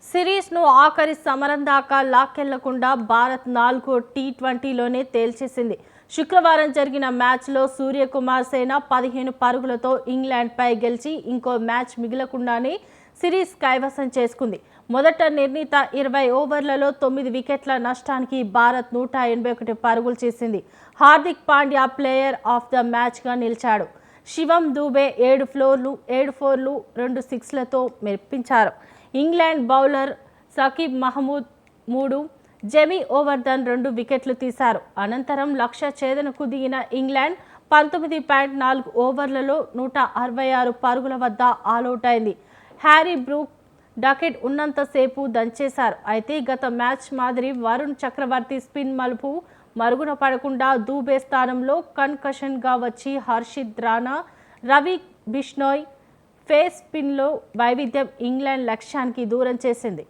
సిరీస్ను ఆఖరి సమరం దాకా లాక్కెళ్లకుండా భారత్ 4వ టీ20లోనే తేల్చేసింది. శుక్రవారం జరిగిన మ్యాచ్లో సూర్యకుమార్ సేన 15 పరుగులతో ఇంగ్లాండ్పై గెలిచి ఇంకో మ్యాచ్ మిగలకుండానే సిరీస్ కైవసం చేసుకుంది. మొదట నిర్ణీత 20 ఓవర్లలో 9 వికెట్ల నష్టానికి భారత్ 181 పరుగులు చేసింది. Hardik Pandya player of the మ్యాచ్గా నిలిచాడు. శివం దూబే 7 ఫోర్లు 2 సిక్స్లతో మెప్పించారు. England bowler Saqib Mahmood 3, Jamie Overton 2 వికెట్లు తీశారు. అనంతరం లక్ష్య ఛేదనకు దిగిన ఇంగ్లాండ్ 19.4 ఓవర్లలో 166 పరుగుల వద్ద ఆలౌట్ అయింది. హ్యారీ బ్రూక్ డకెట్ ఉన్నంతసేపు దంచేశారు. అయితే గత మ్యాచ్ మాదిరి వరుణ్ చక్రవర్తి స్పిన్ మలుపు మరుగున పడకుండా దూబే స్థానంలో కన్కషన్గా వచ్చి హర్షిత్ రాణా, రవి బిష్నోయ్ ఫేస్ స్పిన్లో వైవిధ్యం ఇంగ్లాండ్ లక్ష్యానికి దూరం చేసింది.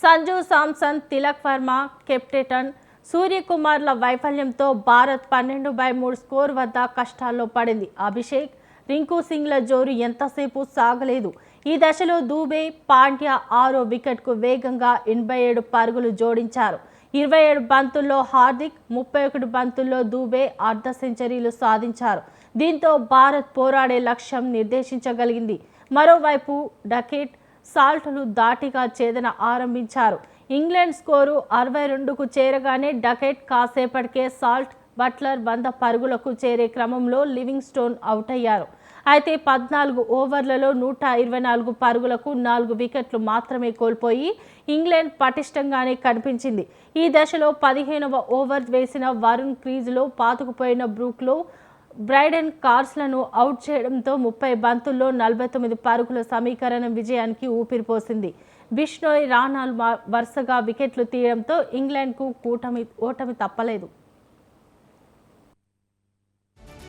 సంజు సామ్సన్, తిలక్ వర్మ, కెప్టెన్ సూర్యకుమార్ల వైఫల్యంతో భారత్ 12/3 స్కోర్ వద్ద కష్టాల్లో పడింది. అభిషేక్, రింకు సింగ్ల జోరు ఎంతసేపు సాగలేదు. ఈ దశలో దూబే, పాండ్యా 6వ వికెట్కు వేగంగా 87 పరుగులు జోడించారు. 27 బంతుల్లో హార్దిక్, 31 బంతుల్లో దూబే అర్ధ సెంచరీలు సాధించారు. దీంతో భారత్ పోరాడే లక్ష్యం నిర్దేశించగలిగింది. మరోవైపు డకెట్, సాల్ట్లు ధాటిగా ఛేదన ఆరంభించారు. ఇంగ్లాండ్ స్కోరు 62కు చేరగానే డకెట్ కాసేపటికే సాల్ట్, బట్లర్ 100 పరుగులకు చేరే క్రమంలో లివింగ్స్టోన్ అవుట్ అయ్యారు. అయితే 14 ఓవర్లలో 124 పరుగులకు 4 వికెట్లు మాత్రమే కోల్పోయి ఇంగ్లాండ్ పటిష్టంగానే కనిపించింది. ఈ దశలో 15వ ఓవర్ వేసిన వరుణ్ క్రీజులో పాతుకుపోయిన బ్రూక్లో బ్రైడెన్ కార్స్లను అవుట్ చేయడంతో 30 బంతుల్లో 49 పరుగుల సమీకరణం విజయానికి ఊపిరిపోసింది. బిష్నోయ్, రాణాలు వరుసగా వికెట్లు తీయడంతో ఇంగ్లాండ్కు ఓటమి తప్పలేదు.